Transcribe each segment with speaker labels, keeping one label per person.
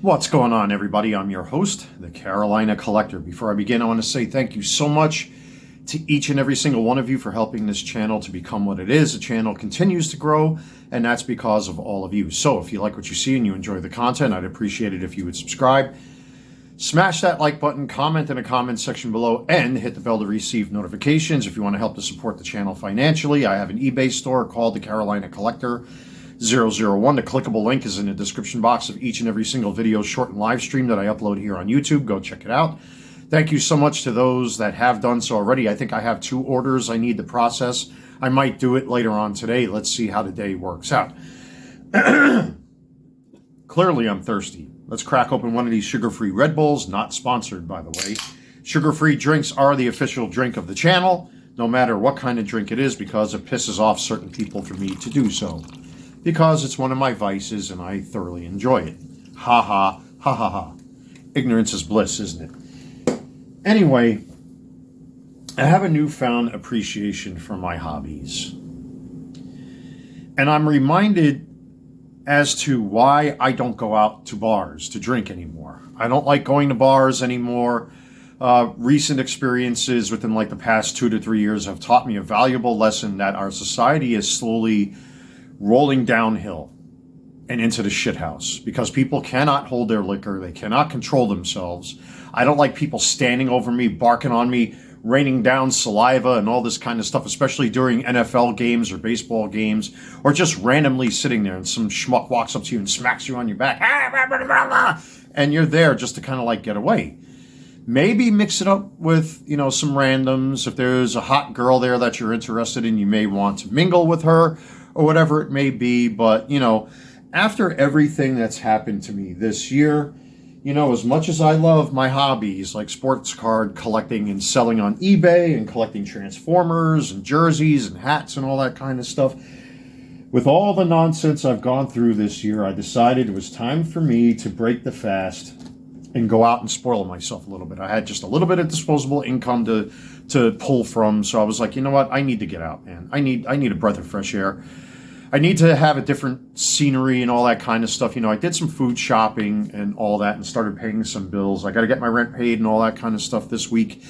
Speaker 1: What's going on, everybody? I'm your host, the Carolina Collector. Before I begin, I want to say thank you so much to each and every single one of you for helping this channel to become what it is. The channel continues to grow, and that's because of all of you. So if you like what you see and you enjoy the content, I'd appreciate it if you would subscribe. Smash that like button, comment in the comment section below, and hit the bell to receive notifications. If you want to help to support the channel financially, I have an eBay store called the Carolina Collector 001. The clickable link is in the description box of each and every single video, short and live stream that I upload here on YouTube. Go check it out. Thank you so much to those that have done so already. I think I have 2 orders I need to process. I might do it later on today. Let's see how the day works out. Clearly, I'm thirsty. Let's crack open one of these sugar-free Red Bulls. Not sponsored, by the way. Sugar-free drinks are the official drink of the channel, no matter what kind of drink it is, because it pisses off certain people for me to do so. Because it's one of my vices and I thoroughly enjoy it. Ha ha, ha ha ha. Ignorance is bliss, isn't it? Anyway, I have a newfound appreciation for my hobbies. And I'm reminded as to why I don't go out to bars to drink anymore. I don't like going to bars anymore. Recent experiences within like the past 2 to 3 years have taught me a valuable lesson that our society is slowly rolling downhill and into the shithouse because people cannot hold their liquor. They cannot control themselves. I don't like people standing over me, barking on me, raining down saliva and all this kind of stuff, especially during NFL games or baseball games, or just randomly sitting there and some schmuck walks up to you and smacks you on your back. And you're there just to kind of like get away. Maybe mix it up with, some randoms. If there's a hot girl there that you're interested in, you may want to mingle with her or whatever it may be. But, after everything that's happened to me this year, as much as I love my hobbies like sports card collecting and selling on eBay and collecting Transformers and jerseys and hats and all that kind of stuff, with all the nonsense I've gone through this year, I decided it was time for me to break the fast and go out and spoil myself a little bit. I had just a little bit of disposable income to pull from, so I was like, you know what? I need to get out, man. I need a breath of fresh air. I need to have a different scenery and all that kind of stuff. I did some food shopping and all that and started paying some bills. I got to get my rent paid and all that kind of stuff this week.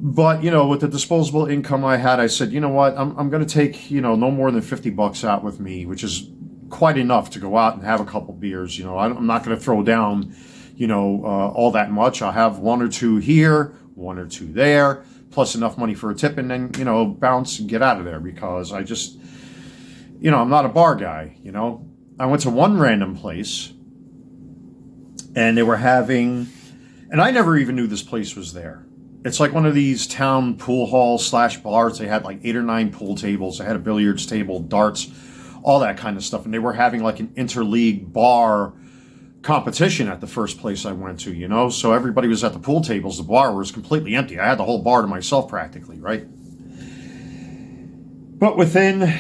Speaker 1: But, with the disposable income I had, I said, you know what? I'm going to take, no more than $50 out with me, which is quite enough to go out and have a couple beers. I'm not going to throw down, all that much. I'll have 1 or 2 here, 1 or 2 there, plus enough money for a tip, and then, bounce and get out of there because I just... I'm not a bar guy, I went to one random place and they were having, and I never even knew this place was there. It's like one of these town pool halls / bars. They had like 8 or 9 pool tables. They had a billiards table, darts, all that kind of stuff. And they were having like an interleague bar competition at the first place I went to, So everybody was at the pool tables. The bar was completely empty. I had the whole bar to myself practically, right? But within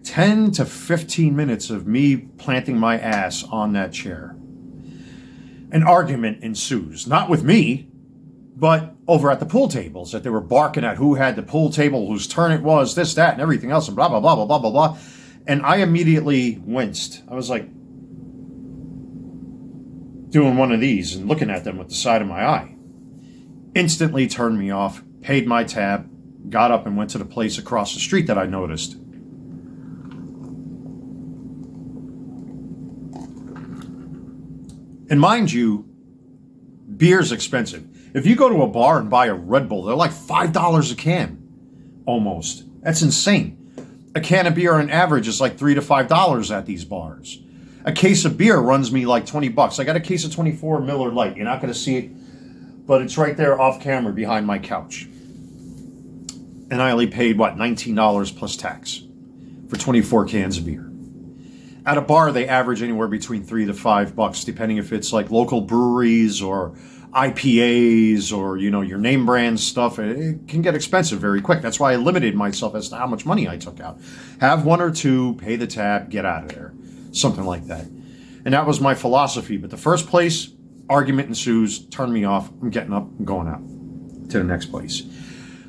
Speaker 1: 10 to 15 minutes of me planting my ass on that chair, an argument ensues. Not with me, but over at the pool tables, that they were barking at who had the pool table, whose turn it was, this, that, and everything else, and blah, blah, blah, blah, blah, blah, blah. And I immediately winced. I was like doing one of these and looking at them with the side of my eye. Instantly turned me off, paid my tab, got up and went to the place across the street that I noticed. And mind you, beer's expensive. If you go to a bar and buy a Red Bull, they're like $5 a can, almost. That's insane. A can of beer on average is like $3 to $5 at these bars. A case of beer runs me like $20. I got a case of 24 Miller Lite. You're not going to see it, but it's right there off camera behind my couch. And I only paid, $19 plus tax for 24 cans of beer. At a bar, they average anywhere between $3 to $5, depending if it's like local breweries or IPAs or, your name brand stuff. It can get expensive very quick. That's why I limited myself as to how much money I took out. Have 1 or 2, pay the tab, get out of there. Something like that. And that was my philosophy. But the first place, argument ensues, turn me off. I'm getting up, I'm going out to the next place.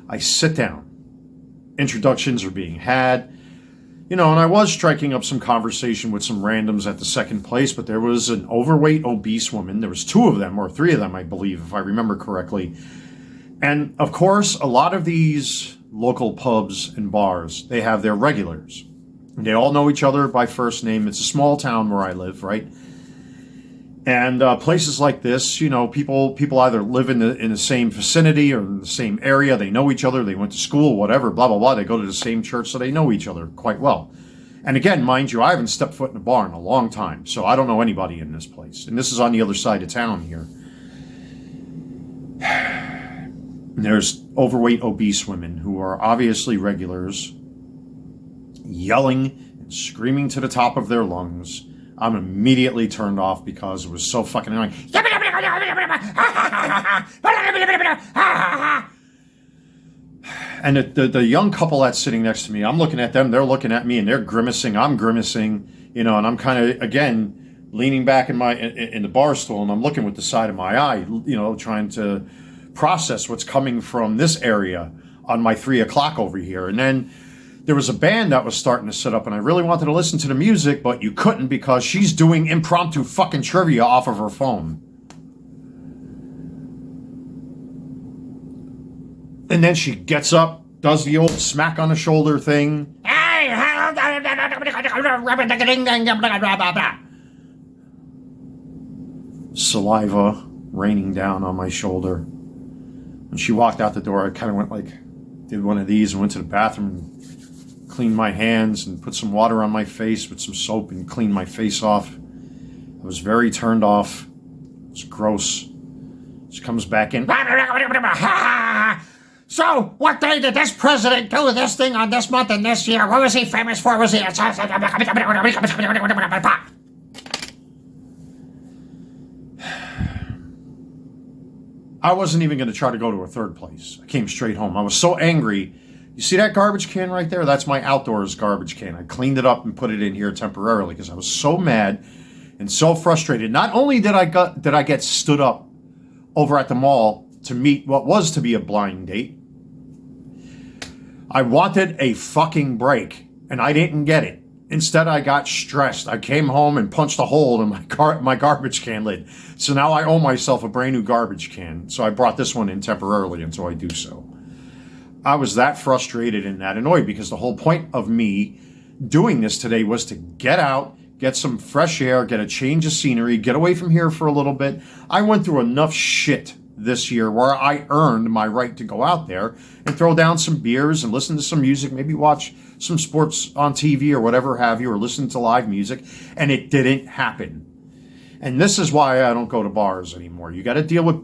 Speaker 1: I sit down. Introductions are being had. You know, and I was striking up some conversation with some randoms at the second place, but there was an overweight, obese woman. There was two of them, or three of them, I believe, if I remember correctly. And, of course, a lot of these local pubs and bars, they have their regulars. They all know each other by first name. It's a small town where I live, right? And places like this, you know, people either live in the same vicinity or in the same area. They know each other. They went to school, whatever, blah, blah, blah. They go to the same church, so they know each other quite well. And again, mind you, I haven't stepped foot in a bar in a long time, so I don't know anybody in this place. And this is on the other side of town here. And there's overweight, obese women who are obviously regulars, yelling and screaming to the top of their lungs. I'm immediately turned off because it was so fucking annoying. And the young couple that's sitting next to me, I'm looking at them, they're looking at me, and they're grimacing, I'm grimacing, you know, and I'm kind of, again, leaning back in the bar stool, and I'm looking with the side of my eye, you know, trying to process what's coming from this area on my 3 o'clock over here. And then there was a band that was starting to set up, and I really wanted to listen to the music, but you couldn't because she's doing impromptu fucking trivia off of her phone. And then she gets up, does the old smack on the shoulder thing. Saliva raining down on my shoulder. When she walked out the door, I kind of went like, did one of these and went to the bathroom and cleaned my hands and put some water on my face with some soap and cleaned my face off. I was very turned off. It was gross. She comes back in. So, what day did this president do this thing on this month and this year? What was he famous for? Was he... I wasn't even going to try to go to a third place. I came straight home. I was so angry. You see that garbage can right there? That's my outdoors garbage can. I cleaned it up and put it in here temporarily because I was so mad and so frustrated. Not only did I get stood up over at the mall to meet what was to be a blind date, I wanted a fucking break, and I didn't get it. Instead, I got stressed. I came home and punched a hole in my garbage can lid. So now I owe myself a brand new garbage can. So I brought this one in temporarily until I do so. I was that frustrated and that annoyed because the whole point of me doing this today was to get out, get some fresh air, get a change of scenery, get away from here for a little bit. I went through enough shit this year where I earned my right to go out there and throw down some beers and listen to some music, maybe watch some sports on TV or whatever have you, or listen to live music, and it didn't happen. And this is why I don't go to bars anymore. You got to deal with,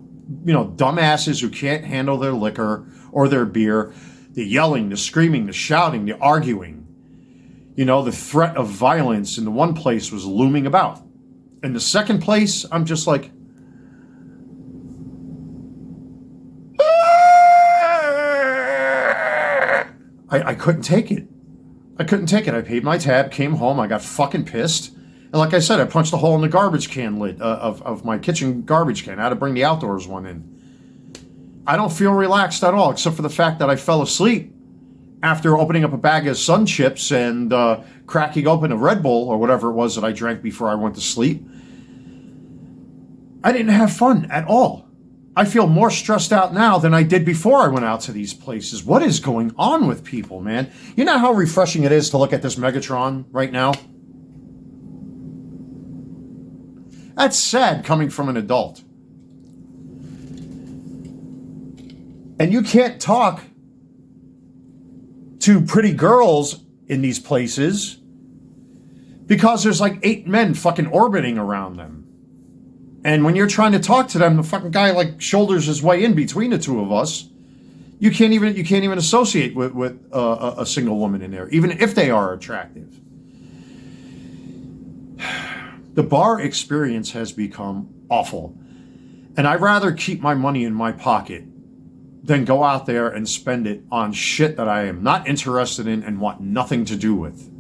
Speaker 1: you know, dumbasses who can't handle their liquor or their beer, the yelling, the screaming, the shouting, the arguing. You know, the threat of violence in the one place was looming about. In the second place, I'm just like, I couldn't take it. I couldn't take it. I paid my tab, came home, I got fucking pissed. And like I said, I punched a hole in the garbage can lid of my kitchen garbage can. I had to bring the outdoors one in. I don't feel relaxed at all, except for the fact that I fell asleep after opening up a bag of Sun Chips and cracking open a Red Bull or whatever it was that I drank before I went to sleep. I didn't have fun at all. I feel more stressed out now than I did before I went out to these places. What is going on with people, man? You know how refreshing it is to look at this Megatron right now? That's sad coming from an adult. And you can't talk to pretty girls in these places because there's like 8 men fucking orbiting around them. And when you're trying to talk to them, the fucking guy like shoulders his way in between the two of us. You can't even associate with a single woman in there, even if they are attractive. The bar experience has become awful. And I'd rather keep my money in my pocket than go out there and spend it on shit that I am not interested in and want nothing to do with.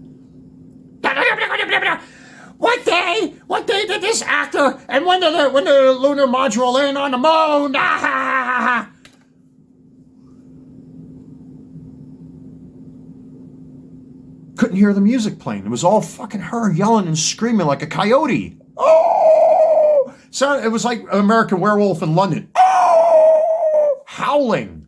Speaker 1: What day did this actor, and when did the lunar module land on the moon? Couldn't hear the music playing. It was all fucking her yelling and screaming like a coyote. Oh! So it was like American Werewolf in London. Oh! Howling.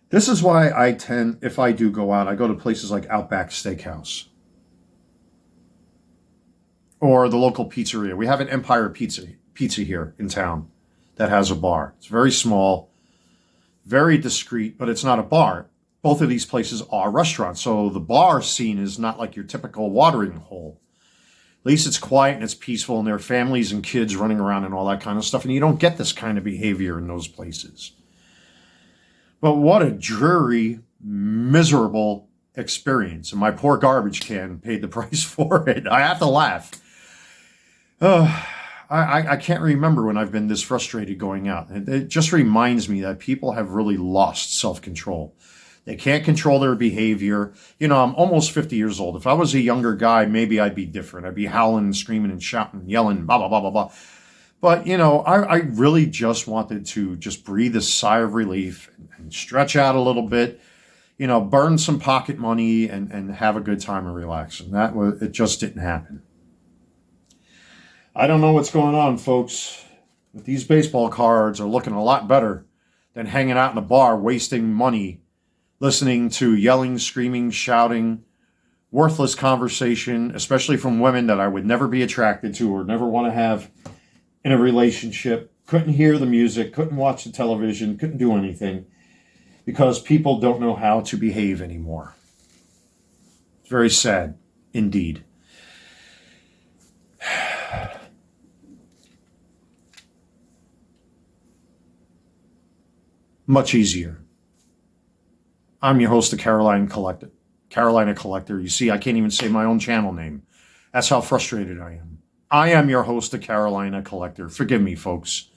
Speaker 1: This is why I tend, if I do go out, I go to places like Outback Steakhouse or the local pizzeria. We have an Empire Pizza here in town that has a bar. It's very small, very discreet, but it's not a bar. Both of these places are restaurants, so the bar scene is not like your typical watering hole. At least it's quiet and it's peaceful, and there are families and kids running around and all that kind of stuff, and you don't get this kind of behavior in those places. But what a dreary, miserable experience. And my poor garbage can paid the price for it. I have to laugh. I can't remember when I've been this frustrated going out. It just reminds me that people have really lost self-control. They can't control their behavior. You know, I'm almost 50 years old. If I was a younger guy, maybe I'd be different. I'd be howling and screaming and shouting and yelling, blah, blah, blah, blah, blah. But, you know, I really just wanted to just breathe a sigh of relief and stretch out a little bit, you know, burn some pocket money and have a good time and relax. And it just didn't happen. I don't know what's going on, folks, but these baseball cards are looking a lot better than hanging out in a bar, wasting money, listening to yelling, screaming, shouting, worthless conversation, especially from women that I would never be attracted to or never want to have in a relationship. Couldn't hear the music, couldn't watch the television, couldn't do anything because people don't know how to behave anymore. It's very sad indeed. Much easier. I'm your host, the Carolina Collector. You see, I can't even say my own channel name. That's how frustrated I am. I am your host, the Carolina Collector. Forgive me, folks.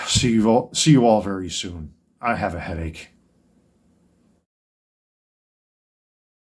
Speaker 1: See you all very soon. I have a headache.